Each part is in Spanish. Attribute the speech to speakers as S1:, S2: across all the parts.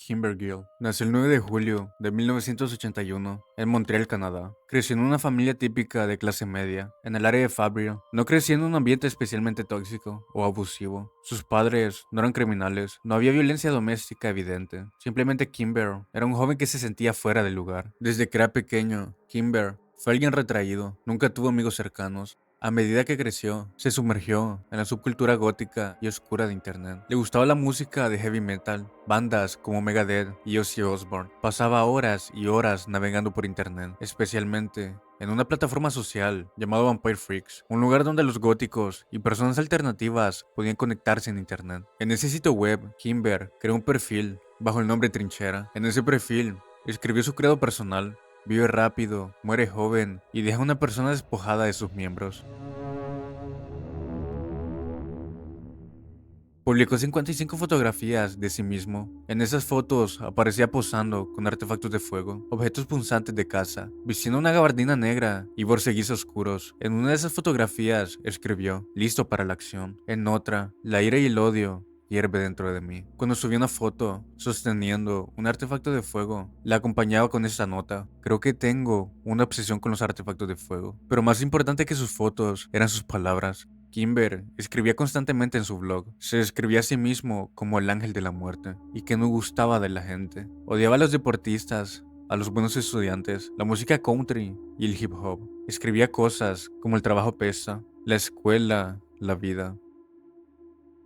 S1: Kimber nació el 9 de julio de 1981 en Montreal, Canadá. Creció en una familia típica de clase media, en el área de Fabril. No creció en un ambiente especialmente tóxico o abusivo. Sus padres no eran criminales, no había violencia doméstica evidente. Simplemente Kimber era un joven que se sentía fuera del lugar. Desde que era pequeño, Kimber fue alguien retraído, nunca tuvo amigos cercanos. A medida que creció, se sumergió en la subcultura gótica y oscura de internet. Le gustaba la música de heavy metal, bandas como Megadeth y Ozzy Osbourne. Pasaba horas y horas navegando por internet, especialmente en una plataforma social llamada Vampire Freaks, un lugar donde los góticos y personas alternativas podían conectarse en internet. En ese sitio web, Kimber creó un perfil bajo el nombre Trinchera. En ese perfil, escribió su credo personal: vive rápido, muere joven y deja a una persona despojada de sus miembros. Publicó 55 fotografías de sí mismo. En esas fotos aparecía posando con artefactos de fuego, objetos punzantes de caza, vistiendo una gabardina negra y borceguís oscuros. En una de esas fotografías escribió: listo para la acción. En otra, la ira y el odio hierve dentro de mí. Cuando subió una foto sosteniendo un artefacto de fuego, la acompañaba con esta nota: creo que tengo una obsesión con los artefactos de fuego. Pero más importante que sus fotos eran sus palabras. Kimber escribía constantemente en su blog. Se describía a sí mismo como el ángel de la muerte y que no gustaba de la gente. Odiaba a los deportistas, a los buenos estudiantes, la música country y el hip hop. Escribía cosas como el trabajo pesa, la escuela, la vida.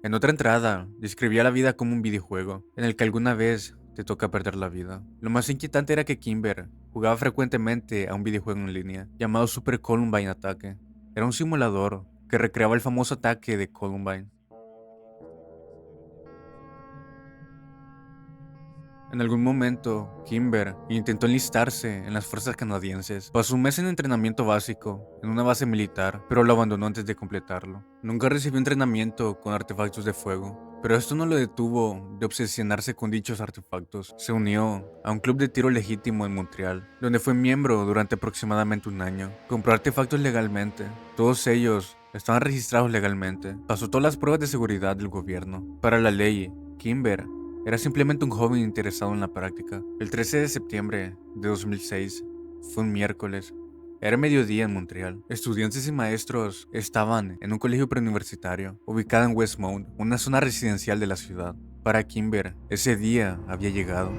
S1: En otra entrada, describía la vida como un videojuego en el que alguna vez te toca perder la vida. Lo más inquietante era que Kimber jugaba frecuentemente a un videojuego en línea llamado Super Columbine Ataque. Era un simulador que recreaba el famoso ataque de Columbine. En algún momento, Kimber intentó enlistarse en las fuerzas canadienses. Pasó un mes en entrenamiento básico en una base militar, pero lo abandonó antes de completarlo. Nunca recibió entrenamiento con artefactos de fuego, pero esto no lo detuvo de obsesionarse con dichos artefactos. Se unió a un club de tiro legítimo en Montreal, donde fue miembro durante aproximadamente un año. Compró artefactos legalmente. Todos ellos estaban registrados legalmente. Pasó todas las pruebas de seguridad del gobierno. Para la ley, Kimber era simplemente un joven interesado en la práctica. El 13 de septiembre de 2006 fue un miércoles. Era mediodía en Montreal. Estudiantes y maestros estaban en un colegio preuniversitario ubicado en Westmount, una zona residencial de la ciudad. Para Kimber, ese día había llegado.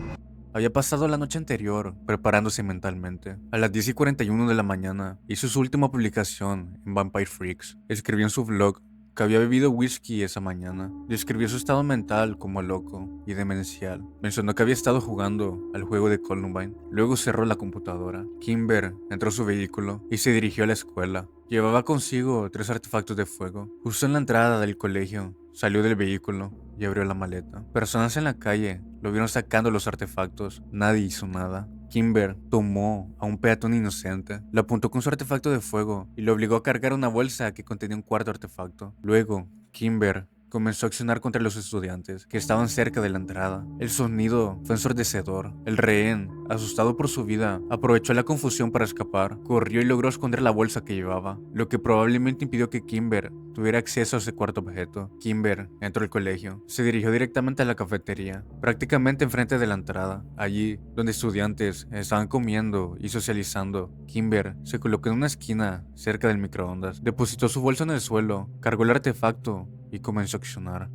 S1: Había pasado la noche anterior preparándose mentalmente. A las 10:41 de la mañana hizo su última publicación en Vampire Freaks. Escribió en su blog que había bebido whisky esa mañana. Describió su estado mental como loco y demencial. Mencionó que había estado jugando al juego de Columbine. Luego cerró la computadora. Kimber entró a su vehículo y se dirigió a la escuela. Llevaba consigo 3 artefactos de fuego. Justo en la entrada del colegio, salió del vehículo y abrió la maleta. Personas en la calle lo vieron sacando los artefactos. Nadie hizo nada. Kimber tomó a un peatón inocente, lo apuntó con su artefacto de fuego y lo obligó a cargar una bolsa que contenía un cuarto artefacto. Luego, Kimber comenzó a accionar contra los estudiantes que estaban cerca de la entrada. El sonido fue ensordecedor. El rehén, asustado por su vida, aprovechó la confusión para escapar. Corrió y logró esconder la bolsa que llevaba, lo que probablemente impidió que Kimber tuviera acceso a ese cuarto objeto. Kimber entró al colegio. Se dirigió directamente a la cafetería, prácticamente enfrente de la entrada. Allí, donde estudiantes estaban comiendo y socializando, Kimber se colocó en una esquina cerca del microondas, depositó su bolsa en el suelo, cargó el artefacto y comenzó a accionar.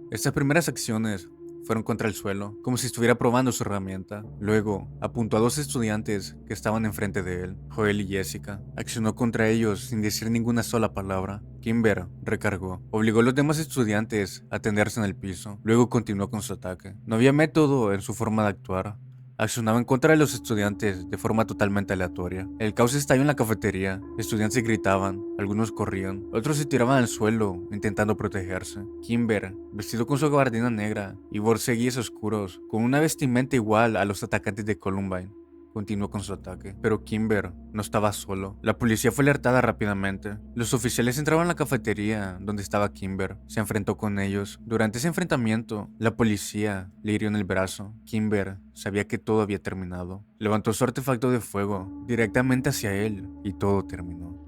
S1: Estas primeras acciones fueron contra el suelo, como si estuviera probando su herramienta. Luego, apuntó a 2 estudiantes que estaban enfrente de él, Joel y Jessica. Accionó contra ellos sin decir ninguna sola palabra. Kimber recargó. Obligó a los demás estudiantes a tenderse en el piso. Luego continuó con su ataque. No había método en su forma de actuar. Accionaba en contra de los estudiantes de forma totalmente aleatoria. El caos estalló en la cafetería. Estudiantes gritaban, algunos corrían, otros se tiraban al suelo intentando protegerse. Kimber, vestido con su gabardina negra y borceguíes oscuros, con una vestimenta igual a los atacantes de Columbine, continuó con su ataque. Pero Kimber no estaba solo. La policía fue alertada rápidamente. Los oficiales entraron a la cafetería donde estaba Kimber. Se enfrentó con ellos. Durante ese enfrentamiento, la policía le hirió en el brazo. Kimber sabía que todo había terminado. Levantó su artefacto de fuego directamente hacia él y todo terminó.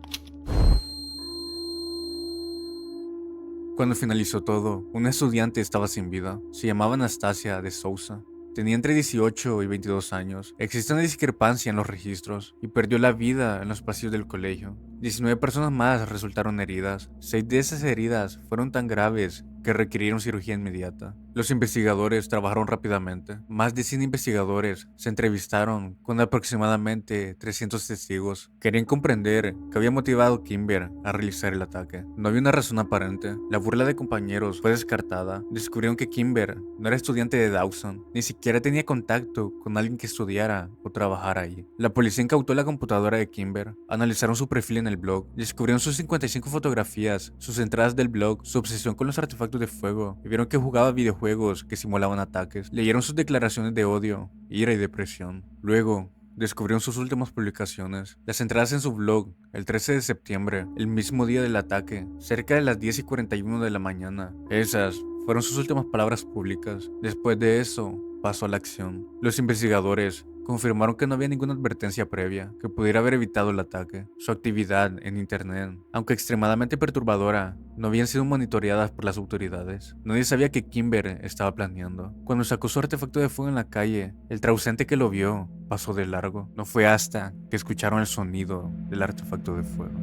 S1: Cuando finalizó todo, una estudiante estaba sin vida. Se llamaba Anastasia de Sousa. Tenía entre 18 y 22 años. Existe una discrepancia en los registros y perdió la vida en los pasillos del colegio. 19 personas más resultaron heridas. 6 de esas heridas fueron tan graves que requirieron cirugía inmediata. Los investigadores trabajaron rápidamente. Más de 100 investigadores se entrevistaron con aproximadamente 300 testigos. Querían comprender qué había motivado a Kimber a realizar el ataque. No había una razón aparente. La burla de compañeros fue descartada. Descubrieron que Kimber no era estudiante de Dawson, ni siquiera tenía contacto con alguien que estudiara o trabajara ahí. La policía incautó la computadora de Kimber, analizaron su perfil en el blog, descubrieron sus 55 fotografías, sus entradas del blog, su obsesión con los artefactos de fuego, y vieron que jugaba videojuegos que simulaban ataques. Leyeron sus declaraciones de odio, ira y depresión. Luego, descubrieron sus últimas publicaciones, las entradas en su blog, el 13 de septiembre, el mismo día del ataque, cerca de las 10:41 de la mañana. Esas fueron sus últimas palabras públicas. Después de eso, pasó a la acción. Los investigadores confirmaron que no había ninguna advertencia previa que pudiera haber evitado el ataque. Su actividad en internet, aunque extremadamente perturbadora, no habían sido monitoreadas por las autoridades. Nadie sabía que Kimber estaba planeando. Cuando sacó su artefacto de fuego en la calle, el transeúnte que lo vio pasó de largo. No fue hasta que escucharon el sonido del artefacto de fuego.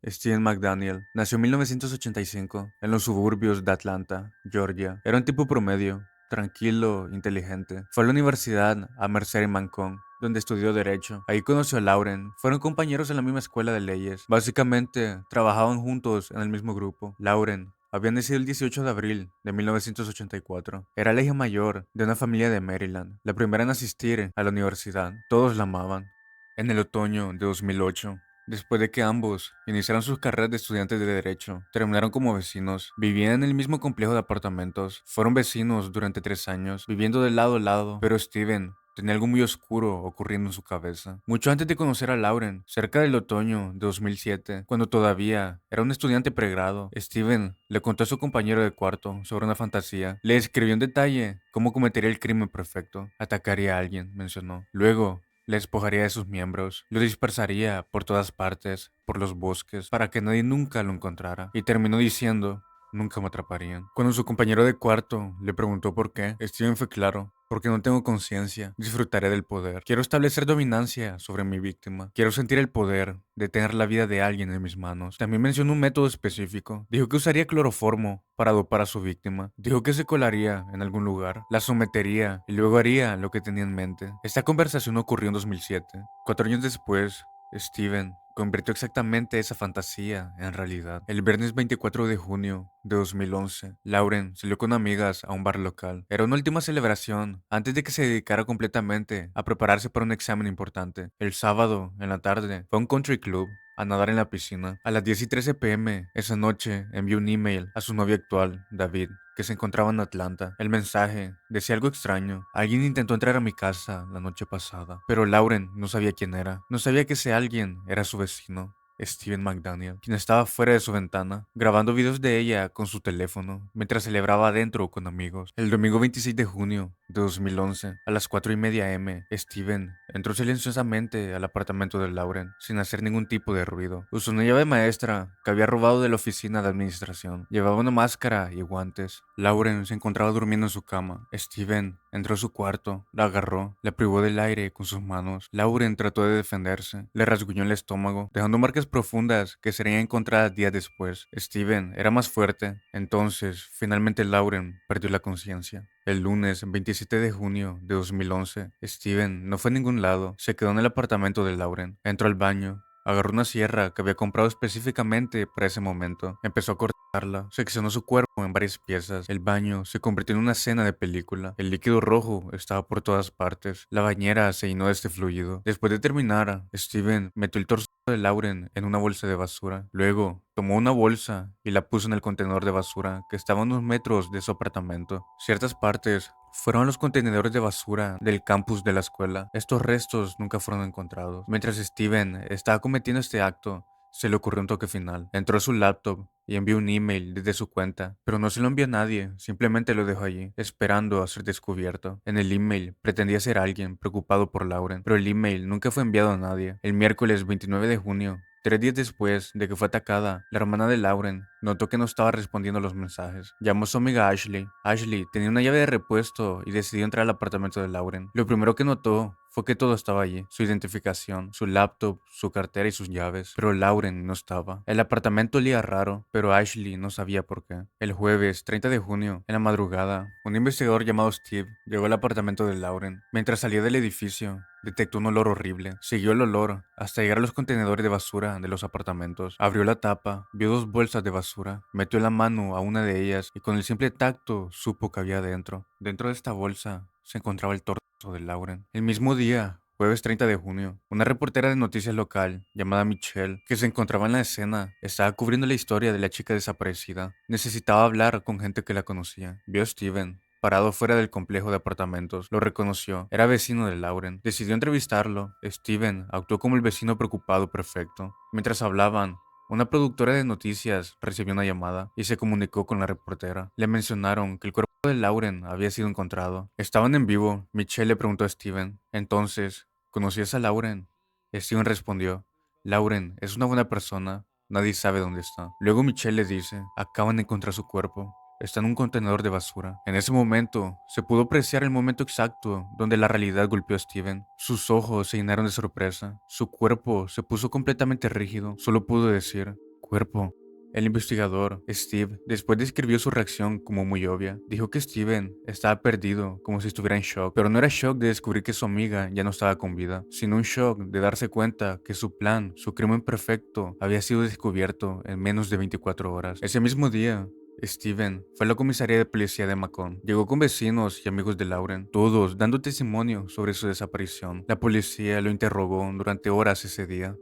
S1: Stephen McDaniel nació en 1985 en los suburbios de Atlanta, Georgia. Era un tipo promedio, tranquilo, inteligente. Fue a la universidad a Mercer en Mancón, donde estudió Derecho. Ahí conoció a Lauren. Fueron compañeros en la misma escuela de leyes. Básicamente, trabajaban juntos en el mismo grupo. Lauren había nacido el 18 de abril de 1984. Era la hija mayor de una familia de Maryland, la primera en asistir a la universidad. Todos la amaban. En el otoño de 2008, después de que ambos iniciaron sus carreras de estudiantes de Derecho, terminaron como vecinos. Vivían en el mismo complejo de apartamentos. Fueron vecinos durante 3 años, viviendo de lado a lado, pero Steven tenía algo muy oscuro ocurriendo en su cabeza. Mucho antes de conocer a Lauren, cerca del otoño de 2007, cuando todavía era un estudiante pregrado, Steven le contó a su compañero de cuarto sobre una fantasía. Le describió en detalle cómo cometería el crimen perfecto. Atacaría a alguien, mencionó. Luego, le despojaría de sus miembros, lo dispersaría por todas partes, por los bosques, para que nadie nunca lo encontrara. Y terminó diciendo, nunca me atraparían. Cuando su compañero de cuarto le preguntó por qué, Steven fue claro. Porque no tengo conciencia, disfrutaré del poder. Quiero establecer dominancia sobre mi víctima. Quiero sentir el poder de tener la vida de alguien en mis manos. También mencionó un método específico. Dijo que usaría cloroformo para dopar a su víctima. Dijo que se colaría en algún lugar, la sometería y luego haría lo que tenía en mente. Esta conversación ocurrió en 2007. 4 años después, Steven convirtió exactamente esa fantasía en realidad. El viernes 24 de junio de 2011, Lauren salió con amigas a un bar local. Era una última celebración antes de que se dedicara completamente a prepararse para un examen importante. El sábado, en la tarde, fue a un country club a nadar en la piscina. A las 10:13 p.m. esa noche envió un email a su novio actual, David, que se encontraba en Atlanta. El mensaje decía algo extraño. Alguien intentó entrar a mi casa la noche pasada, pero Lauren no sabía quién era. No sabía que ese alguien era su vecino, Stephen McDaniel, quien estaba fuera de su ventana, grabando videos de ella con su teléfono, mientras celebraba adentro con amigos. El domingo 26 de junio de 2011, a las 4:30 am, Steven entró silenciosamente al apartamento de Lauren, sin hacer ningún tipo de ruido. Usó una llave maestra que había robado de la oficina de administración. Llevaba una máscara y guantes. Lauren se encontraba durmiendo en su cama. Steven entró a su cuarto, la agarró, la privó del aire con sus manos. Lauren trató de defenderse, le rasguñó el estómago, dejando marcas profundas que serían encontradas días después. Steven era más fuerte. Entonces, finalmente Lauren perdió la conciencia. El lunes 27 de junio de 2011, Steven no fue a ningún lado. Se quedó en el apartamento de Lauren. Entró al baño. Agarró una sierra que había comprado específicamente para ese momento. Empezó a cortarla. Seccionó su cuerpo en varias piezas. El baño se convirtió en una escena de película. El líquido rojo estaba por todas partes. La bañera se llenó de este fluido. Después de terminar, Steven metió el torso de Lauren en una bolsa de basura. Luego, tomó una bolsa y la puso en el contenedor de basura que estaba a unos metros de su apartamento. Ciertas partes fueron los contenedores de basura del campus de la escuela. Estos restos nunca fueron encontrados. Mientras Steven estaba cometiendo este acto, se le ocurrió un toque final. Entró a su laptop y envió un email desde su cuenta, pero no se lo envió a nadie, simplemente lo dejó allí, esperando a ser descubierto. En el email pretendía ser alguien preocupado por Lauren, pero el email nunca fue enviado a nadie. El miércoles 29 de junio, 3 días después de que fue atacada, la hermana de Lauren notó que no estaba respondiendo a los mensajes. Llamó a su amiga Ashley. Ashley tenía una llave de repuesto y decidió entrar al apartamento de Lauren. Lo primero que notó fue que todo estaba allí: su identificación, su laptop, su cartera y sus llaves. Pero Lauren no estaba. El apartamento olía raro, pero Ashley no sabía por qué. El jueves 30 de junio, en la madrugada, un investigador llamado Steve llegó al apartamento de Lauren. Mientras salía del edificio, detectó un olor horrible. Siguió el olor hasta llegar a los contenedores de basura de los apartamentos. Abrió la tapa, vio 2 bolsas de basura, metió la mano a una de ellas y con el simple tacto supo que había dentro. Dentro de esta bolsa se encontraba el torso de Lauren. El mismo día, jueves 30 de junio, una reportera de noticias local llamada Michelle, que se encontraba en la escena, estaba cubriendo la historia de la chica desaparecida. Necesitaba hablar con gente que la conocía. Vio a Steven parado fuera del complejo de apartamentos. Lo reconoció. Era vecino de Lauren. Decidió entrevistarlo. Steven actuó como el vecino preocupado perfecto. Mientras hablaban, una productora de noticias recibió una llamada y se comunicó con la reportera. Le mencionaron que el cuerpo de Lauren había sido encontrado. Estaban en vivo. Michelle le preguntó a Steven: entonces, ¿conocías a Lauren? Steven respondió: Lauren es una buena persona. Nadie sabe dónde está. Luego Michelle le dice: acaban de encontrar su cuerpo. Está en un contenedor de basura. En ese momento, se pudo apreciar el momento exacto donde la realidad golpeó a Steven. Sus ojos se llenaron de sorpresa. Su cuerpo se puso completamente rígido. Solo pudo decir: cuerpo. El investigador, Steve, después describió su reacción como muy obvia. Dijo que Steven estaba perdido, como si estuviera en shock, pero no era shock de descubrir que su amiga ya no estaba con vida, sino un shock de darse cuenta que su plan, su crimen perfecto, había sido descubierto en menos de 24 horas. Ese mismo día, Steven fue a la comisaría de policía de Macon. Llegó con vecinos y amigos de Lauren, todos dando testimonio sobre su desaparición. La policía lo interrogó durante horas ese día.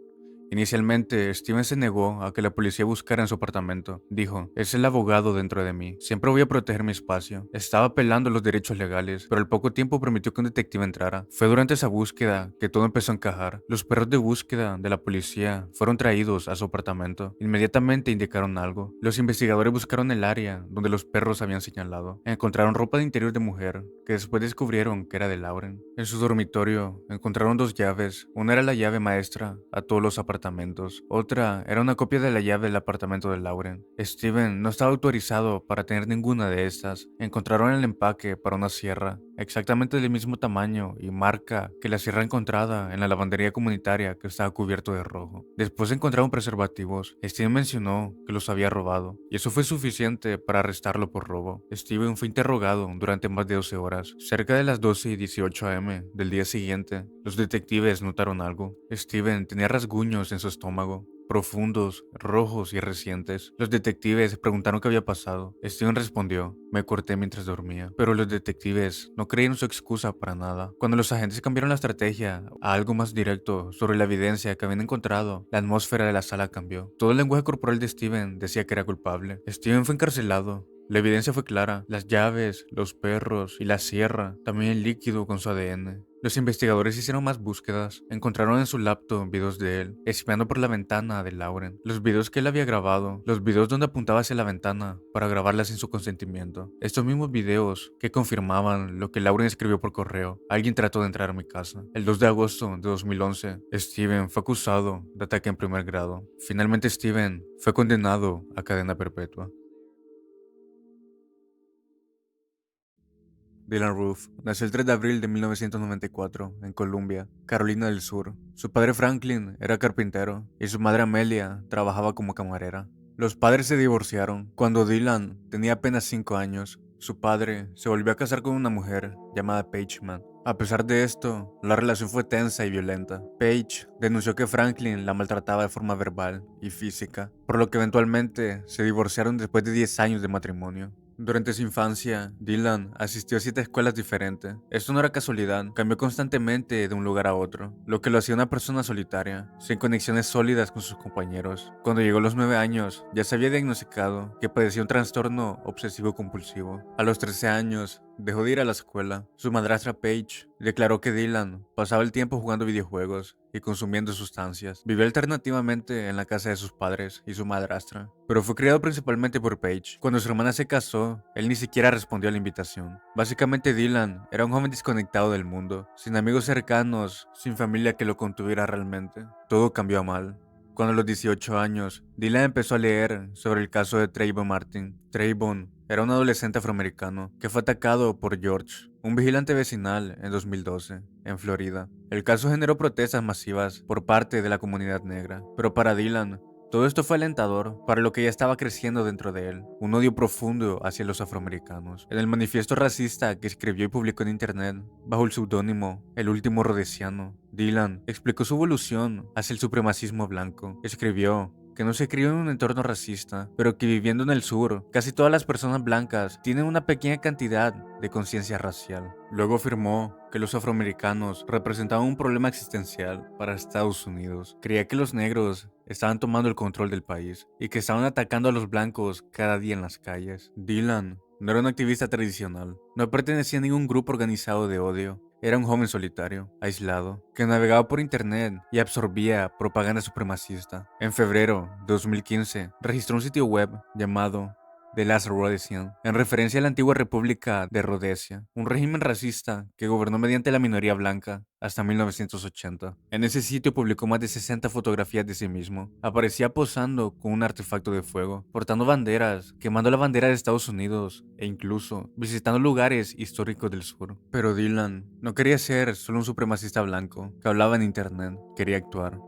S1: Inicialmente, Steven se negó a que la policía buscara en su apartamento. Dijo: es el abogado dentro de mí. Siempre voy a proteger mi espacio. Estaba apelando a los derechos legales, pero al poco tiempo permitió que un detective entrara. Fue durante esa búsqueda que todo empezó a encajar. Los perros de búsqueda de la policía fueron traídos a su apartamento. Inmediatamente indicaron algo. Los investigadores buscaron el área donde los perros habían señalado. Encontraron ropa de interior de mujer, que después descubrieron que era de Lauren. En su dormitorio encontraron 2 llaves. Una era la llave maestra a todos los apartamentos. Otra era una copia de la llave del apartamento de Lauren. Steven no estaba autorizado para tener ninguna de estas. Encontraron el empaque para una sierra, exactamente del mismo tamaño y marca que la sierra encontrada en la lavandería comunitaria que estaba cubierto de rojo. Después encontraron preservativos. Steven mencionó que los había robado, y eso fue suficiente para arrestarlo por robo. Steven fue interrogado durante más de 12 horas. Cerca de las 12:18 am del día siguiente, los detectives notaron algo. Steven tenía rasguños en su estómago, profundos, rojos y recientes. Los detectives preguntaron qué había pasado. Steven respondió: me corté mientras dormía. Pero los detectives no creyeron su excusa para nada. Cuando los agentes cambiaron la estrategia a algo más directo sobre la evidencia que habían encontrado, la atmósfera de la sala cambió. Todo el lenguaje corporal de Steven decía que era culpable. Steven fue encarcelado. La evidencia fue clara: las llaves, los perros y la sierra, también el líquido con su ADN. Los investigadores hicieron más búsquedas. Encontraron en su laptop videos de él, espiando por la ventana de Lauren. Los videos que él había grabado, los videos donde apuntaba hacia la ventana para grabarla sin su consentimiento. Estos mismos videos que confirmaban lo que Lauren escribió por correo. Alguien trató de entrar a mi casa. El 2 de agosto de 2011, Steven fue acusado de ataque en primer grado. Finalmente Steven fue condenado a cadena perpetua. Dylan Roof nació el 3 de abril de 1994 en Columbia, Carolina del Sur. Su padre Franklin era carpintero y su madre Amelia trabajaba como camarera. Los padres se divorciaron cuando Dylan tenía apenas 5 años. Su padre se volvió a casar con una mujer llamada Paige Mann. A pesar de esto, la relación fue tensa y violenta. Paige denunció que Franklin la maltrataba de forma verbal y física, por lo que eventualmente se divorciaron después de 10 años de matrimonio. Durante su infancia, Dylan asistió a 7 escuelas diferentes. Esto no era casualidad, cambió constantemente de un lugar a otro, lo que lo hacía una persona solitaria, sin conexiones sólidas con sus compañeros. Cuando llegó a los 9 años, ya se había diagnosticado que padecía un trastorno obsesivo compulsivo. A los 13 años, dejó de ir a la escuela. Su madrastra Paige declaró que Dylan pasaba el tiempo jugando videojuegos y consumiendo sustancias. Vivió alternativamente en la casa de sus padres y su madrastra, pero fue criado principalmente por Paige. Cuando su hermana se casó, él ni siquiera respondió a la invitación. Básicamente Dylan era un joven desconectado del mundo, sin amigos cercanos, sin familia que lo contuviera realmente. Todo cambió a mal. Cuando a los 18 años, Dylan empezó a leer sobre el caso de Trayvon Martin. Trayvon era un adolescente afroamericano que fue atacado por George, un vigilante vecinal, en 2012, en Florida. El caso generó protestas masivas por parte de la comunidad negra, pero para Dylan, todo esto fue alentador para lo que ya estaba creciendo dentro de él, un odio profundo hacia los afroamericanos. En el manifiesto racista que escribió y publicó en internet, bajo el seudónimo El Último Rodesiano, Dylan explicó su evolución hacia el supremacismo blanco. Escribió que no se crió en un entorno racista, pero que viviendo en el sur, casi todas las personas blancas tienen una pequeña cantidad de conciencia racial. Luego afirmó que los afroamericanos representaban un problema existencial para Estados Unidos. Creía que los negros estaban tomando el control del país y que estaban atacando a los blancos cada día en las calles. Dylan no era un activista tradicional, no pertenecía a ningún grupo organizado de odio. Era un joven solitario, aislado, que navegaba por internet y absorbía propaganda supremacista. En febrero de 2015, registró un sitio web llamado 𝚜𝚎𝚌𝚒𝚕𝚎, en referencia a la antigua República de Rodesia, un régimen racista que gobernó mediante la minoría blanca hasta 1980. En ese sitio publicó más de 60 fotografías de sí mismo. Aparecía posando con un artefacto de fuego, portando banderas, quemando la bandera de Estados Unidos e incluso visitando lugares históricos del sur. Pero Dylan no quería ser solo un supremacista blanco que hablaba en internet, quería actuar.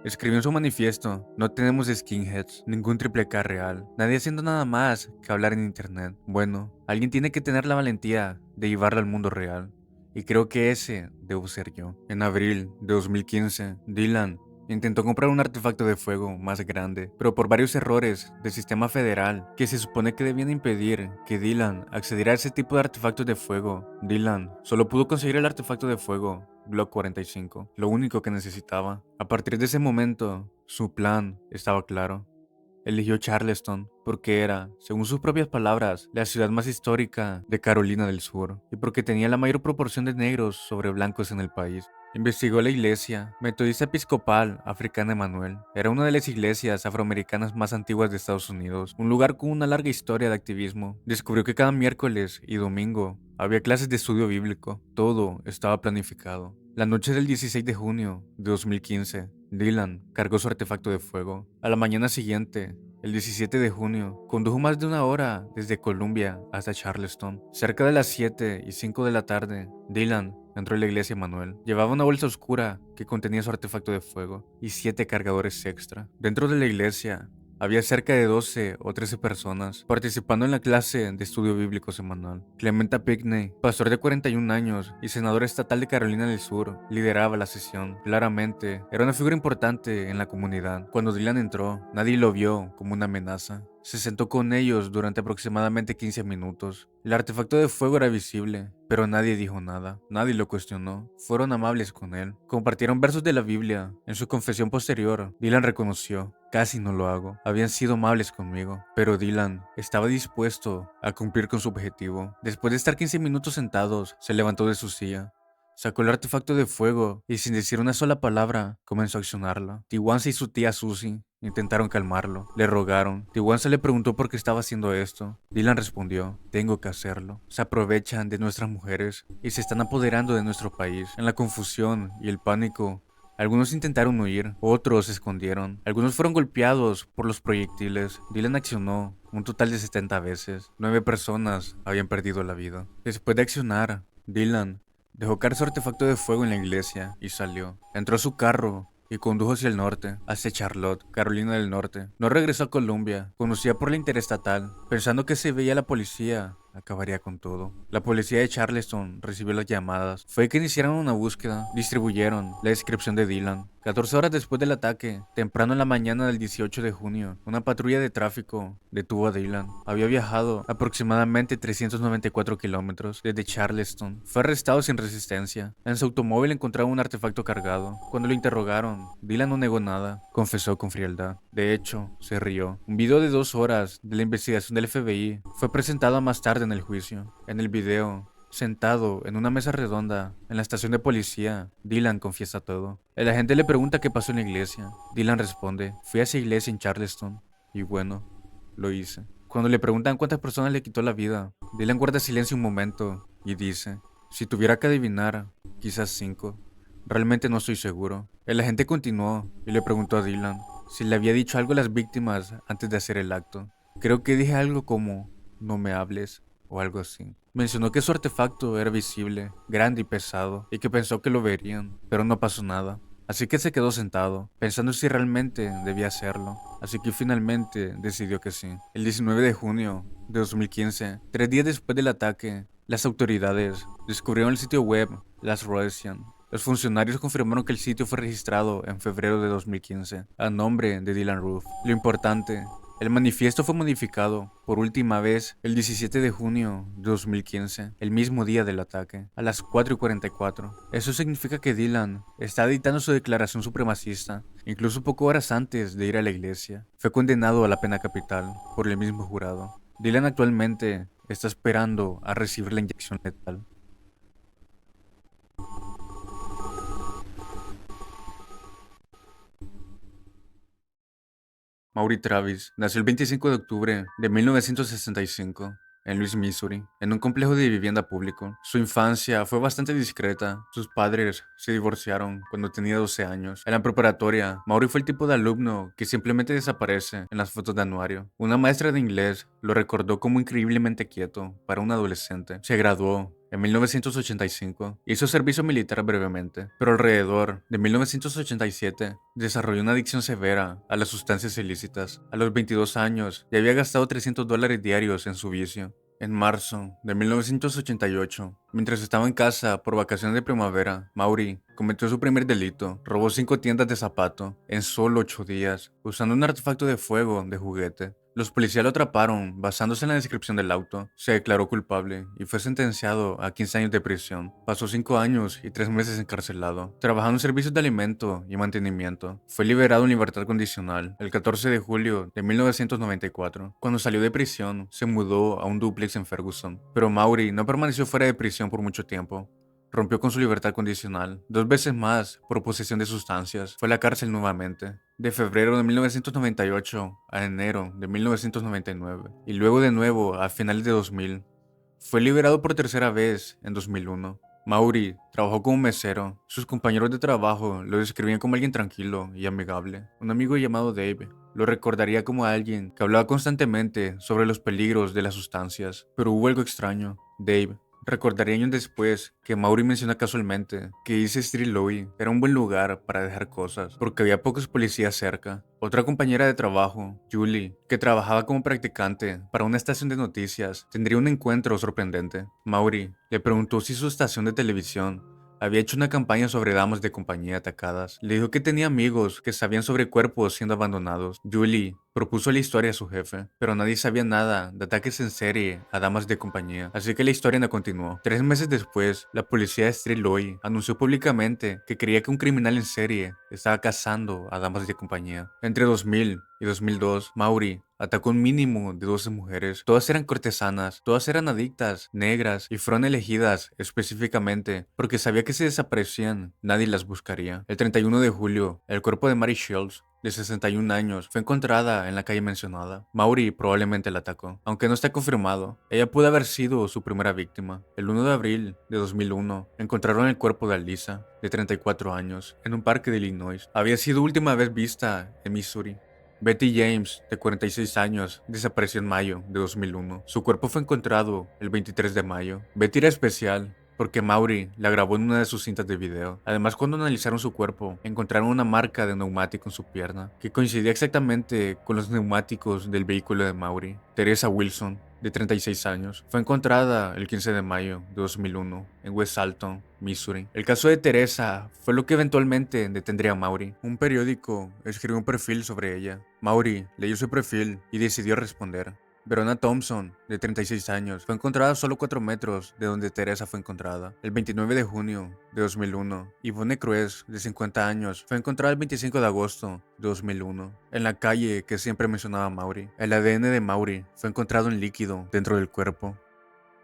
S1: Escribió en su manifiesto: no tenemos skinheads, ningún triple K real, nadie haciendo nada más que hablar en internet. Bueno, alguien tiene que tener la valentía de llevarlo al mundo real, y creo que ese debo ser yo. En abril de 2015, Dylan intentó comprar un artefacto de fuego más grande, pero por varios errores del sistema federal que se supone que debían impedir que Dylan accediera a ese tipo de artefactos de fuego, Dylan solo pudo conseguir el artefacto de fuego Glock 45, lo único que necesitaba. A partir de ese momento, su plan estaba claro. Eligió Charleston porque era, según sus propias palabras, la ciudad más histórica de Carolina del Sur y porque tenía la mayor proporción de negros sobre blancos en el país. Investigó la iglesia metodista episcopal africana Emanuel. Era una de las iglesias afroamericanas más antiguas de Estados Unidos, un lugar con una larga historia de activismo. Descubrió que cada miércoles y domingo había clases de estudio bíblico. Todo estaba planificado. La noche del 16 de junio de 2015, Dylan cargó su artefacto de fuego. A la mañana siguiente, el 17 de junio, condujo más de una hora desde Columbia hasta Charleston. Cerca de las 7:05 de la tarde, Dylan entró en la iglesia Emanuel. Llevaba una bolsa oscura que contenía su artefacto de fuego y 7 cargadores extra. Dentro de la iglesia había cerca de 12 o 13 personas participando en la clase de estudio bíblico semanal. Clementa Pinckney, pastor de 41 años y senador estatal de Carolina del Sur, lideraba la sesión. Claramente, era una figura importante en la comunidad. Cuando Dylan entró, nadie lo vio como una amenaza. Se sentó con ellos durante aproximadamente 15 minutos. El artefacto de fuego era visible, pero nadie dijo nada. Nadie lo cuestionó. Fueron amables con él. Compartieron versos de la Biblia. En su confesión posterior, Dylan reconoció: casi no lo hago. Habían sido amables conmigo. Pero Dylan estaba dispuesto a cumplir con su objetivo. Después de estar 15 minutos sentados, se levantó de su silla. Sacó el artefacto de fuego y sin decir una sola palabra, comenzó a accionarla. 𝚙𝚐𝚎 y su tía Susie intentaron calmarlo, le rogaron. 𝚙𝚐𝚎 le preguntó por qué estaba haciendo esto. Dylan respondió: tengo que hacerlo. Se aprovechan de nuestras mujeres y se están apoderando de nuestro país. En la confusión y el pánico, algunos intentaron huir, otros se escondieron. Algunos fueron golpeados por los proyectiles. Dylan accionó un total de 70 veces. 9 personas habían perdido la vida. Después de accionar, Dylan dejó caer su artefacto de fuego en la iglesia y salió. Entró a su carro y condujo hacia el norte, hacia Charlotte, Carolina del Norte. No regresó a Columbia, conducía por la interestatal, pensando que si veía a la policía, acabaría con todo. La policía de Charleston recibió las llamadas. Fue que iniciaron una búsqueda, distribuyeron la descripción de Dylan. 14 horas después del ataque, temprano en la mañana del 18 de junio, una patrulla de tráfico detuvo a Dylan. Había viajado aproximadamente 394 kilómetros desde Charleston. Fue arrestado sin resistencia. En su automóvil encontraron un artefacto cargado. Cuando lo interrogaron, Dylan no negó nada. Confesó con frialdad. De hecho, se rió. Un video de 2 horas de la investigación del FBI fue presentado más tarde en el juicio. En el video, sentado en una mesa redonda en la estación de policía, Dylan confiesa todo. El agente le pregunta qué pasó en la iglesia. Dylan responde: fui a esa iglesia en Charleston y bueno, lo hice. Cuando le preguntan cuántas personas le quitó la vida, Dylan guarda silencio un momento y dice: si tuviera que adivinar, quizás 5. Realmente no estoy seguro. El agente continuó y le preguntó a Dylan si le había dicho algo a las víctimas antes de hacer el acto. Creo que dije algo como: no me hables, o algo así. Mencionó que su artefacto era visible, grande y pesado, y que pensó que lo verían, pero no pasó nada. Así que se quedó sentado, pensando si realmente debía hacerlo. Así que finalmente decidió que sí. El 19 de junio de 2015, 3 días después del ataque, las autoridades descubrieron el sitio web Las Russian. Los funcionarios confirmaron que el sitio fue registrado en febrero de 2015, a nombre de Dylan Roof. Lo importante: el manifiesto fue modificado por última vez el 17 de junio de 2015, el mismo día del ataque, a las 4:44. Eso significa que Dylan está editando su declaración supremacista, incluso pocas horas antes de ir a la iglesia. Fue condenado a la pena capital por el mismo jurado. Dylan actualmente está esperando a recibir la inyección letal. Maury Travis nació el 25 de octubre de 1965 en Louis, Missouri, en un complejo de vivienda público. Su infancia fue bastante discreta. Sus padres se divorciaron cuando tenía 12 años. En la preparatoria, Maury fue el tipo de alumno que simplemente desaparece en las fotos de anuario. Una maestra de inglés lo recordó como increíblemente quieto para un adolescente. Se graduó en 1985, hizo servicio militar brevemente, pero alrededor de 1987 desarrolló una adicción severa a las sustancias ilícitas. A los 22 años ya había gastado $300 diarios en su vicio. En marzo de 1988, mientras estaba en casa por vacaciones de primavera, Maury cometió su primer delito. Robó 5 tiendas de zapato en solo 8 días, usando un artefacto de fuego de juguete. Los policías lo atraparon basándose en la descripción del auto. Se declaró culpable y fue sentenciado a 15 años de prisión. Pasó 5 años y 3 meses encarcelado, trabajando en servicios de alimento y mantenimiento. Fue liberado en libertad condicional el 14 de julio de 1994. Cuando salió de prisión, se mudó a un dúplex en Ferguson. Pero Maury no permaneció fuera de prisión por mucho tiempo. Rompió con su libertad condicional 2 veces más por posesión de sustancias. Fue a la cárcel nuevamente, de febrero de 1998 a enero de 1999, y luego de nuevo a finales de 2000. Fue liberado por tercera vez en 2001. Maury trabajó como mesero. Sus compañeros de trabajo lo describían como alguien tranquilo y amigable. Un amigo llamado Dave lo recordaría como alguien que hablaba constantemente sobre los peligros de las sustancias. Pero hubo algo extraño. Dave recordaría años después que Maury menciona casualmente que 𝚒𝚎𝚎𝚎 era un buen lugar para dejar cosas, porque había pocos policías cerca. Otra compañera de trabajo, Julie, que trabajaba como practicante para una estación de noticias, tendría un encuentro sorprendente. Maury le preguntó si su estación de televisión había hecho una campaña sobre damas de compañía atacadas. Le dijo que tenía amigos que sabían sobre cuerpos siendo abandonados. Julie propuso la historia a su jefe, pero nadie sabía nada de ataques en serie a damas de compañía, así que la historia no continuó. 3 meses después, la policía de 𝚒𝚎𝚎 anunció públicamente que creía que un criminal en serie estaba cazando a damas de compañía. Entre 2000 y 2002, Maury atacó un mínimo de 12 mujeres. Todas eran cortesanas, todas eran adictas, negras, y fueron elegidas específicamente porque sabía que si desaparecían, nadie las buscaría. El 31 de julio, el cuerpo de Mary Shields, de 61 años, fue encontrada en la calle mencionada. Maury probablemente la atacó, aunque no está confirmado. Ella pudo haber sido su primera víctima. El 1 de abril de 2001, encontraron el cuerpo de Alyssa, de 34 años, en un parque de Illinois. Había sido última vez vista en Missouri. Betty James, de 46 años, desapareció en mayo de 2001. Su cuerpo fue encontrado el 23 de mayo. Betty era especial porque Maury la grabó en una de sus cintas de video. Además, cuando analizaron su cuerpo, encontraron una marca de neumático en su pierna, que coincidía exactamente con los neumáticos del vehículo de Maury. Teresa Wilson, de 36 años, fue encontrada el 15 de mayo de 2001 en West Alton, Missouri. El caso de Teresa fue lo que eventualmente detendría a Mayuri. Un periódico escribió un perfil sobre ella. Mayuri leyó su perfil y decidió responder. Verona Thompson, de 36 años, fue encontrada a solo 4 metros de donde Teresa fue encontrada, el 29 de junio de 2001. Yvonne Cruz, de 50 años, fue encontrada el 25 de agosto de 2001, en la calle que siempre mencionaba Mayuri. El ADN de Mayuri fue encontrado en líquido dentro del cuerpo.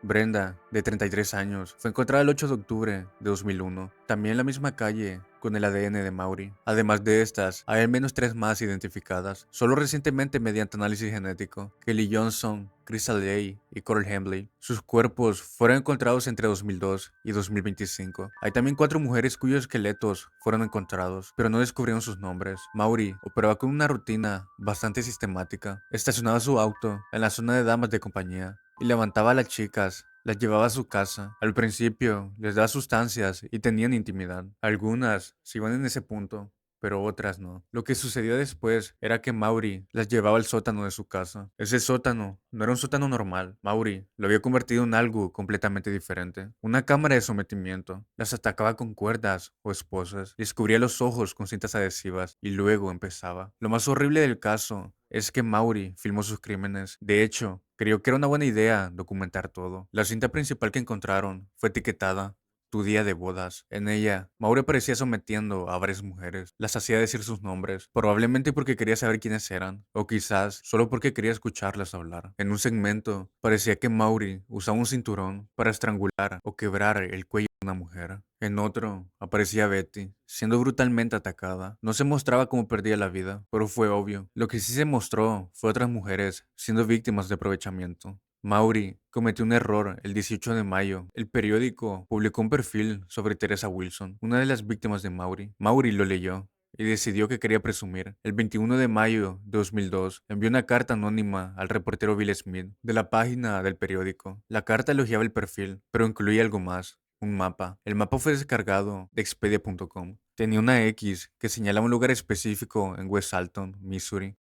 S1: Brenda, de 33 años, fue encontrada el 8 de octubre de 2001, también en la misma calle, con el ADN de Mayuri. Además de estas, hay al menos 3 más identificadas, solo recientemente mediante análisis genético: Kelly Johnson, Crystal Lee y Coral Hembley. Sus cuerpos fueron encontrados entre 2002 y 2025. Hay también 4 mujeres cuyos esqueletos fueron encontrados, pero no descubrieron sus nombres. Mayuri operaba con una rutina bastante sistemática. Estacionaba su auto en la zona de damas de compañía y levantaba a las chicas, las llevaba a su casa. Al principio les daba sustancias y tenían intimidad. Algunas se iban en ese punto, pero otras no. Lo que sucedió después era que Mayuri las llevaba al sótano de su casa. Ese sótano no era un sótano normal. Mayuri lo había convertido en algo completamente diferente. Una cámara de sometimiento. Las atacaba con cuerdas o esposas. Les cubría los ojos con cintas adhesivas y luego empezaba. Lo más horrible del caso es que Mayuri filmó sus crímenes. De hecho, creyó que era una buena idea documentar todo. La cinta principal que encontraron fue etiquetada "Tu día de bodas". En ella, Mayuri aparecía sometiendo a varias mujeres. Las hacía decir sus nombres, probablemente porque quería saber quiénes eran, o quizás solo porque quería escucharlas hablar. En un segmento, parecía que Mayuri usaba un cinturón para estrangular o quebrar el cuello de una mujer. En otro, aparecía Betty, siendo brutalmente atacada. No se mostraba cómo perdía la vida, pero fue obvio. Lo que sí se mostró fue otras mujeres siendo víctimas de aprovechamiento. Mayuri cometió un error el 18 de mayo. El periódico publicó un perfil sobre Teresa Wilson, una de las víctimas de Mayuri. Mayuri lo leyó y decidió que quería presumir. El 21 de mayo de 2002 envió una carta anónima al reportero Bill Smith de la página del periódico. La carta elogiaba el perfil, pero incluía algo más: un mapa. El mapa fue descargado de @expedia.com. Tenía una X que señalaba un lugar específico en West Alton, Missouri.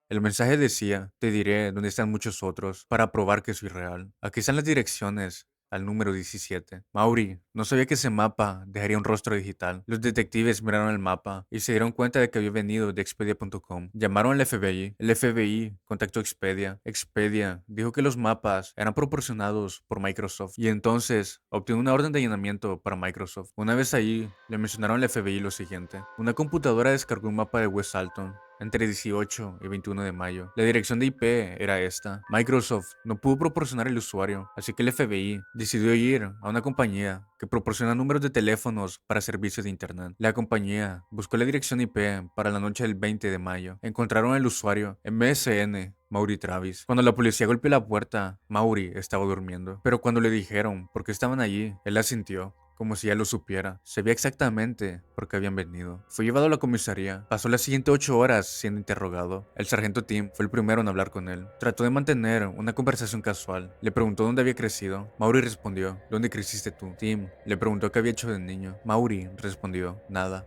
S1: El mensaje decía: "Te diré dónde están muchos otros para probar que soy real. Aquí están las direcciones al número 17". Mayuri no sabía que ese mapa dejaría un rostro digital. Los detectives miraron el mapa y se dieron cuenta de que había venido de Expedia.com. Llamaron al FBI. El FBI contactó a Expedia. Expedia dijo que los mapas eran proporcionados por Microsoft y entonces obtuvo una orden de allanamiento para Microsoft. Una vez ahí, le mencionaron al FBI lo siguiente: una computadora descargó un mapa de West Alton entre 18 y 21 de mayo. La dirección de IP era esta. Microsoft no pudo proporcionar el usuario, así que el FBI decidió ir a una compañía que proporciona números de teléfonos para servicios de internet. La compañía buscó la dirección IP para la noche del 20 de mayo. Encontraron el usuario MSN Mayuri Travis. Cuando la policía golpeó la puerta, Mayuri estaba durmiendo, pero cuando le dijeron por qué estaban allí, él asintió, como si ya lo supiera. Sabía exactamente por qué habían venido. Fue llevado a la comisaría. Pasó las siguientes 8 horas siendo interrogado. El sargento Tim fue el primero en hablar con él. Trató de mantener una conversación casual. Le preguntó dónde había crecido. Mayuri respondió: "¿Dónde creciste tú?". Tim le preguntó qué había hecho de niño. Mayuri respondió: "Nada.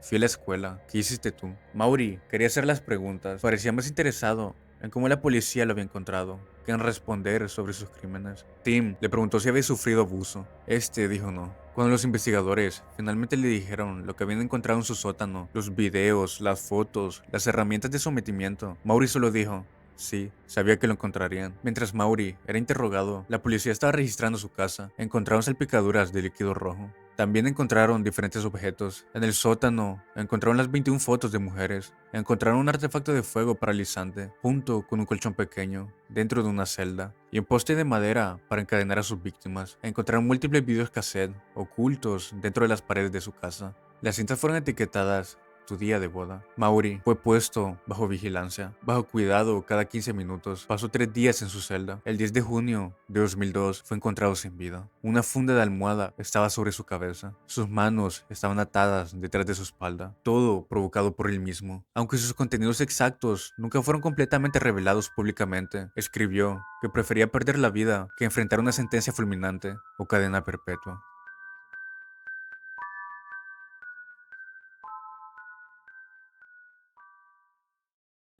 S1: Fui a la escuela. ¿Qué hiciste tú?". Mayuri quería hacer las preguntas. Parecía más interesado en cómo la policía lo había encontrado que en responder sobre sus crímenes. Tim le preguntó si había sufrido abuso. Este dijo no. Cuando los investigadores finalmente le dijeron lo que habían encontrado en su sótano, los videos, las fotos, las herramientas de sometimiento, Mayuri solo dijo: "Sí, sabía que lo encontrarían". Mientras Mayuri era interrogado, la policía estaba registrando su casa. Encontraron salpicaduras de líquido rojo. También encontraron diferentes objetos. En el sótano encontraron las 21 fotos de mujeres. Encontraron un artefacto de fuego paralizante junto con un colchón pequeño dentro de una celda y un poste de madera para encadenar a sus víctimas. Encontraron múltiples videos cassette ocultos dentro de las paredes de su casa. Las cintas fueron etiquetadas "Tu día de boda". Mayuri fue puesto bajo vigilancia, bajo cuidado cada 15 minutos. Pasó 3 días en su celda. El 10 de junio de 2002 fue encontrado sin vida. Una funda de almohada estaba sobre su cabeza. Sus manos estaban atadas detrás de su espalda. Todo provocado por él mismo. Aunque sus contenidos exactos nunca fueron completamente revelados públicamente, escribió que prefería perder la vida que enfrentar una sentencia fulminante o cadena perpetua.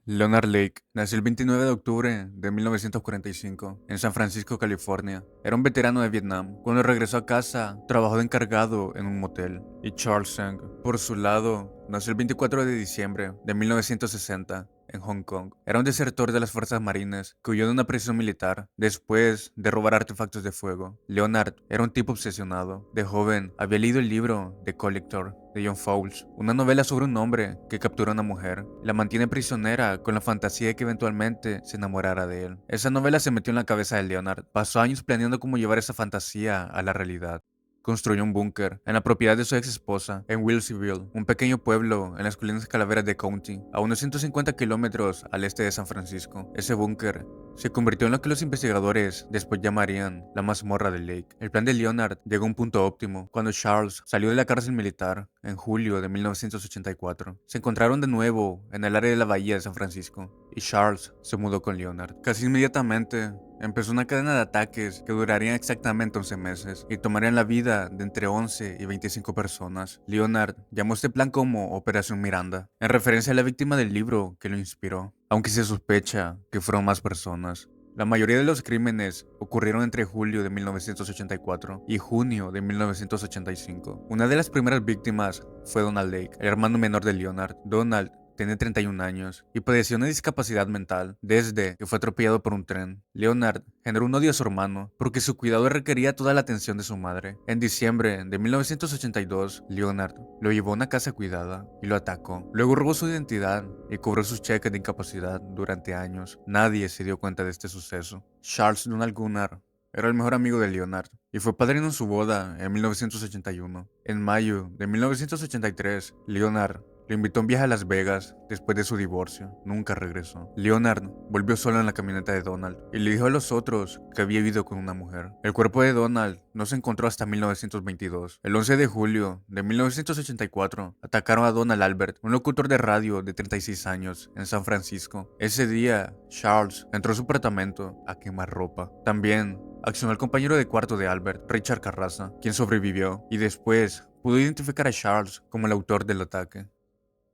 S1: Leonard Lake nació el 29 de octubre de 1945 en San Francisco, California. Era un veterano de Vietnam. Cuando regresó a casa, trabajó de encargado en un motel. Y Charles Seng, por su lado, nació el 24 de diciembre de 1960 en Hong Kong. Era un desertor de las fuerzas marines que huyó de una prisión militar después de robar artefactos de fuego. Leonard era un tipo obsesionado. De joven, había leído el libro The Collector de John Fowles, una novela sobre un hombre que captura a una mujer y la mantiene prisionera con la fantasía de que eventualmente se enamorara de él. Esa novela se metió en la cabeza de Leonard. Pasó años planeando cómo llevar esa fantasía a la realidad. Construyó un búnker en la propiedad de su ex esposa, en Wilseyville, un pequeño pueblo en las colinas Calaveras de County, a unos 150 kilómetros al este de San Francisco. Ese búnker se convirtió en lo que los investigadores después llamarían la mazmorra de Lake. El plan de Leonard llegó a un punto óptimo cuando Charles salió de la cárcel militar en julio de 1984. Se encontraron de nuevo en el área de la bahía de San Francisco y Charles se mudó con Leonard. Casi inmediatamente empezó una cadena de ataques que durarían exactamente 11 meses y tomarían la vida de entre 11 y 25 personas. Leonard llamó este plan como Operación Miranda, en referencia a la víctima del libro que lo inspiró, aunque se sospecha que fueron más personas. La mayoría de los crímenes ocurrieron entre julio de 1984 y junio de 1985. Una de las primeras víctimas fue Donald Lake, el hermano menor de Leonard. Donald tenía 31 años y padecía una discapacidad mental desde que fue atropellado por un tren. Leonard generó un odio a su hermano porque su cuidado requería toda la atención de su madre. En diciembre de 1982, Leonard lo llevó a una casa cuidada y lo atacó. Luego robó su identidad y cobró sus cheques de incapacidad durante años. Nadie se dio cuenta de este suceso. Charles Donald Gunnar era el mejor amigo de Leonard y fue padrino en su boda en 1981. En mayo de 1983, Leonard lo invitó a un viaje a Las Vegas después de su divorcio. Nunca regresó. Leonard volvió solo en la camioneta de Donald y le dijo a los otros que había ido con una mujer. El cuerpo de Donald no se encontró hasta 1922. El 11 de julio de 1984 atacaron a Donald Albert, un locutor de radio de 36 años en San Francisco. Ese día, Charles entró a su apartamento a quemar ropa. También accionó al compañero de cuarto de Albert, Richard Carraza, quien sobrevivió y después pudo identificar a Charles como el autor del ataque.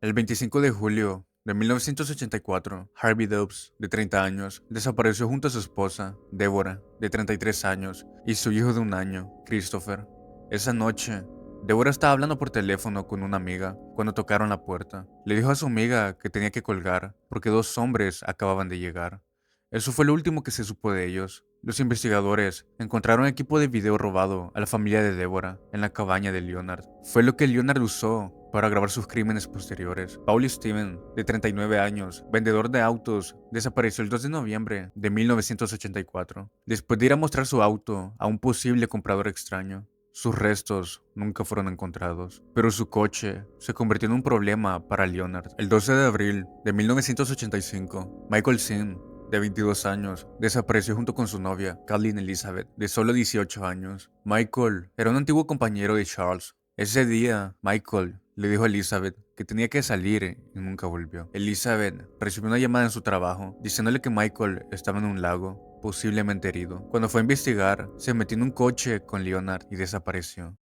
S1: El 25 de julio de 1984, 𝚑𝚘𝚘𝚎, de 30 años, desapareció junto a su esposa, Deborah, de 33 años, y su hijo de 1 año, Christopher. Esa noche, Deborah estaba hablando por teléfono con una amiga cuando tocaron la puerta. Le dijo a su amiga que tenía que colgar porque 2 hombres acababan de llegar. Eso fue lo último que se supo de ellos. Los investigadores encontraron equipo de video robado a la familia de Deborah en la cabaña de Leonard. Fue lo que Leonard usó para grabar sus crímenes posteriores. Paul Steven, de 39 años, vendedor de autos, desapareció el 2 de noviembre de 1984, después de ir a mostrar su auto a un posible comprador extraño. Sus restos nunca fueron encontrados, pero su coche se convirtió en un problema para Leonard. El 12 de abril de 1985, Michael Sin, de 22 años, desapareció junto con su novia, Kathleen Elizabeth, de solo 18 años. Michael era un antiguo compañero de Charles. Ese día, Michael le dijo a Elizabeth que tenía que salir y nunca volvió. Elizabeth recibió una llamada en su trabajo diciéndole que Michael estaba en un lago, posiblemente herido. Cuando fue a investigar, se metió en un coche con Leonard y desapareció.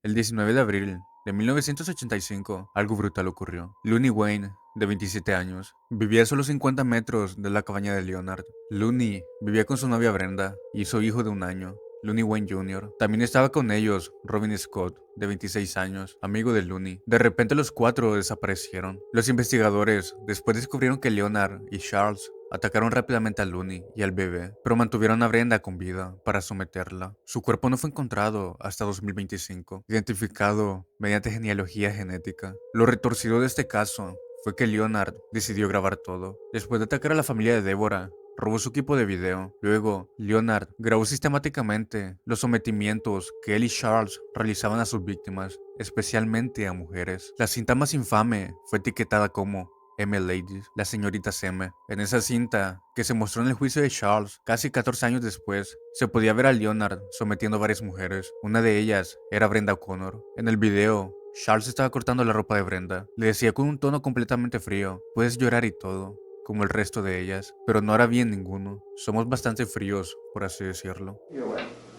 S1: El 19 de abril de 1985, algo brutal ocurrió. Looney Wayne, de 27 años, vivía a solo 50 metros de la cabaña de Leonard. Looney vivía con su novia Brenda y su hijo de 1 año, Looney Wayne Jr. También estaba con ellos Robin Scott, de 26 años, amigo de Looney. De repente los 4 desaparecieron. Los investigadores después descubrieron que Leonard y Charles atacaron rápidamente a Looney y al bebé, pero mantuvieron a Brenda con vida para someterla. Su cuerpo no fue encontrado hasta 2025, identificado mediante genealogía genética. Lo retorcido de este caso fue que Leonard decidió grabar todo. Después de atacar a la familia de Deborah, robó su equipo de video. Luego, Leonard grabó sistemáticamente los sometimientos que él y Charles realizaban a sus víctimas, especialmente a mujeres. La cinta más infame fue etiquetada como 𝚒𝚐𝚎𝚎, la señorita Seme. En esa cinta, que se mostró en el juicio de Charles, casi 14 años después, se podía ver a Leonard sometiendo a varias mujeres. Una de ellas era Brenda O'Connor. En el video, Charles estaba cortando la ropa de Brenda. Le decía con un tono completamente frío: puedes llorar y todo, como el resto de ellas, pero no hará bien ninguno. Somos bastante fríos, por así decirlo.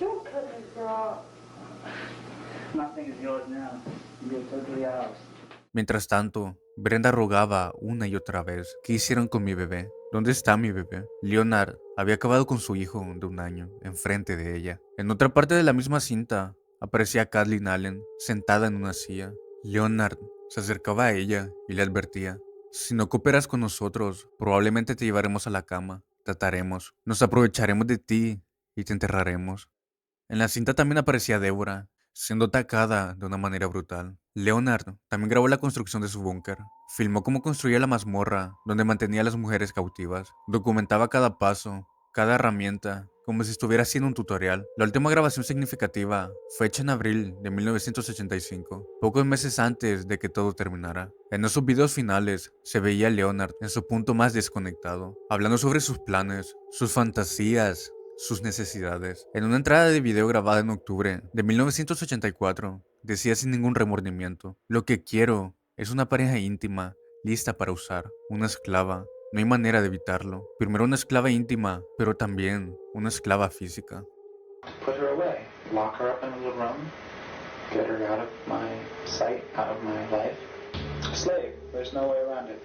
S2: Don't cut it, girl. Nothing is yours now. You're totally ours.
S1: Mientras tanto, Brenda rogaba una y otra vez: ¿qué hicieron con mi bebé? ¿Dónde está mi bebé? Leonard había acabado con su hijo de 1 año, enfrente de ella. En otra parte de la misma cinta, aparecía Kathleen Allen, sentada en una silla. Leonard se acercaba a ella y le advertía: si no cooperas con nosotros, probablemente te llevaremos a la cama, te ataremos, nos aprovecharemos de ti y te enterraremos. En la cinta también aparecía Deborah, siendo atacada de una manera brutal. Leonard también grabó la construcción de su búnker, filmó cómo construía la mazmorra donde mantenía a las mujeres cautivas, documentaba cada paso, cada herramienta, como si estuviera haciendo un tutorial. La última grabación significativa fue hecha en abril de 1985, pocos meses antes de que todo terminara. En esos videos finales se veía a Leonard en su punto más desconectado, hablando sobre sus planes, sus fantasías, sus necesidades. En una entrada de video grabada en octubre de 1984, decía sin ningún remordimiento: lo que quiero es una pareja íntima, lista para usar, una esclava. No hay manera de evitarlo. Primero una esclava íntima, pero también una esclava física.
S2: Put her away. Lock her up in a little room. Get her out of my sight, out of my life. Slave. There's no way around it.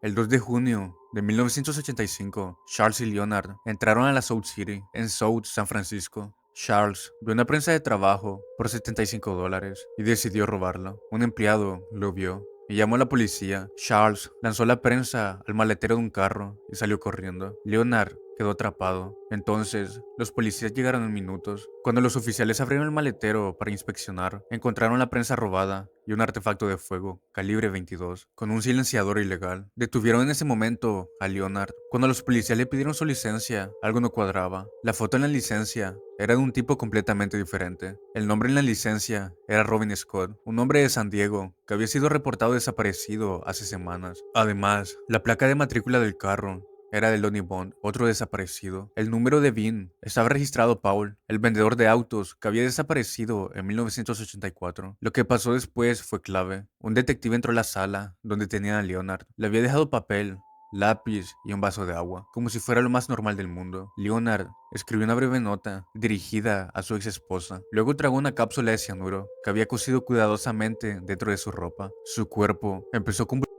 S1: El 2 de junio de 1985, Charles y Leonard entraron a la South City, en South San Francisco. Charles vio una prensa de trabajo por $75 y decidió robarla. Un empleado lo vio y llamó a la policía. Charles lanzó la prensa al maletero de un carro y salió corriendo. Leonard quedó atrapado. Entonces, los policías llegaron en minutos. Cuando los oficiales abrieron el maletero para inspeccionar, encontraron la prensa robada y un artefacto de fuego, calibre 22, con un silenciador ilegal. Detuvieron en ese momento a Leonard. Cuando los policías le pidieron su licencia, algo no cuadraba. La foto en la licencia era de un tipo completamente diferente. El nombre en la licencia era Robin Scott, un hombre de San Diego que había sido reportado desaparecido hace semanas. Además, la placa de matrícula del carro era de Lonnie Bond, otro desaparecido. El número de VIN estaba registrado Paul, el vendedor de autos que había desaparecido en 1984. Lo que pasó después fue clave. Un detective entró a la sala donde tenían a Leonard. Le había dejado papel, lápiz y un vaso de agua, como si fuera lo más normal del mundo. Leonard escribió una breve nota dirigida a su ex esposa. Luego tragó una cápsula de cianuro que había cocido cuidadosamente dentro de su ropa. Su cuerpo empezó a convulsionar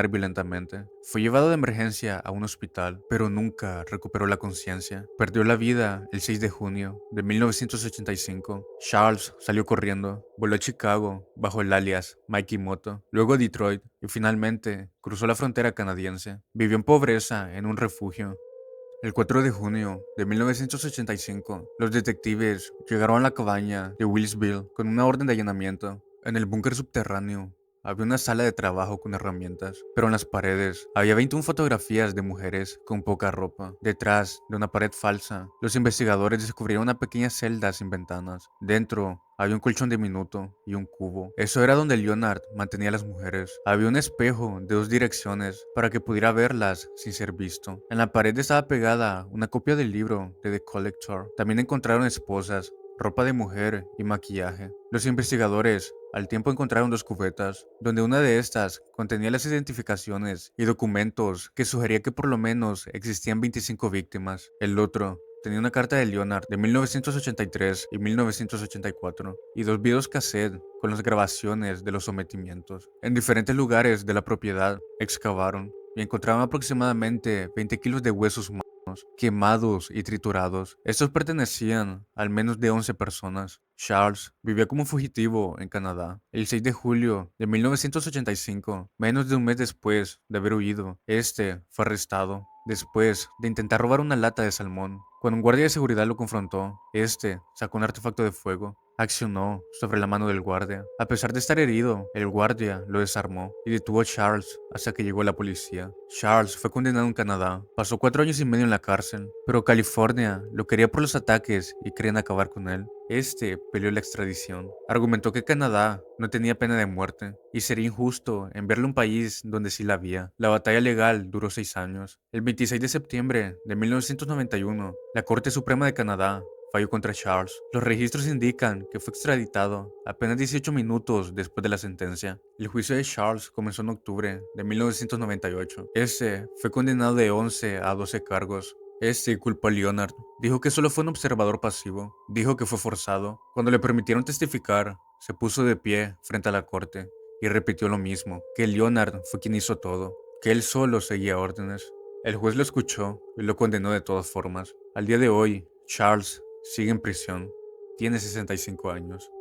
S1: violentamente. Fue llevado de emergencia a un hospital, pero nunca recuperó la conciencia. Perdió la vida el 6 de junio de 1985. Charles salió corriendo, voló a Chicago bajo el alias Mikey Moto, luego a Detroit y finalmente cruzó la frontera canadiense. Vivió en pobreza en un refugio. El 4 de junio de 1985, los detectives llegaron a la cabaña de Willisville con una orden de allanamiento. En el búnker subterráneo había una sala de trabajo con herramientas, pero en las paredes había 21 fotografías de mujeres con poca ropa. Detrás de una pared falsa, los investigadores descubrieron una pequeña celda sin ventanas. Dentro había un colchón diminuto y un cubo. Eso era donde Leonard mantenía a las mujeres. Había un espejo de 2 direcciones para que pudiera verlas sin ser visto. En la pared estaba pegada una copia del libro de The Collector. También encontraron esposas, ropa de mujer y maquillaje. Los investigadores al tiempo encontraron 2 cubetas, donde una de estas contenía las identificaciones y documentos que sugería que por lo menos existían 25 víctimas. El otro tenía una carta de Leonard de 1983 y 1984 y 2 videos cassette con las grabaciones de los sometimientos. En diferentes lugares de la propiedad excavaron y encontraron aproximadamente 20 kilos de huesos humanos quemados y triturados. Estos pertenecían al menos de 11 personas. Charles vivía como fugitivo en Canadá. El 6 de julio de 1985, menos de un mes después de haber huido, fue arrestado después de intentar robar una lata de salmón. Cuando un guardia de seguridad lo confrontó, sacó un artefacto de fuego, accionó sobre la mano del guardia. A pesar de estar herido, el guardia lo desarmó y detuvo a Charles hasta que llegó la policía. Charles fue condenado en Canadá, pasó 4 años y medio en la cárcel, pero California lo quería por los ataques y querían acabar con él. Peleó la extradición. Argumentó que Canadá no tenía pena de muerte y sería injusto enviarle a un país donde sí la había. La batalla legal duró 6 años. El 26 de septiembre de 1991, la Corte Suprema de Canadá falló contra Charles. Los registros indican que fue extraditado apenas 18 minutos después de la sentencia. El juicio de Charles comenzó en octubre de 1998. Fue condenado de 11 a 12 cargos. Culpó a Leonard. Dijo que solo fue un observador pasivo. Dijo que fue forzado. Cuando le permitieron testificar, se puso de pie frente a la corte y repitió lo mismo, que Leonard fue quien hizo todo, que él solo seguía órdenes. El juez lo escuchó y lo condenó de todas formas. Al día de hoy, Charles sigue en prisión. Tiene 65 años.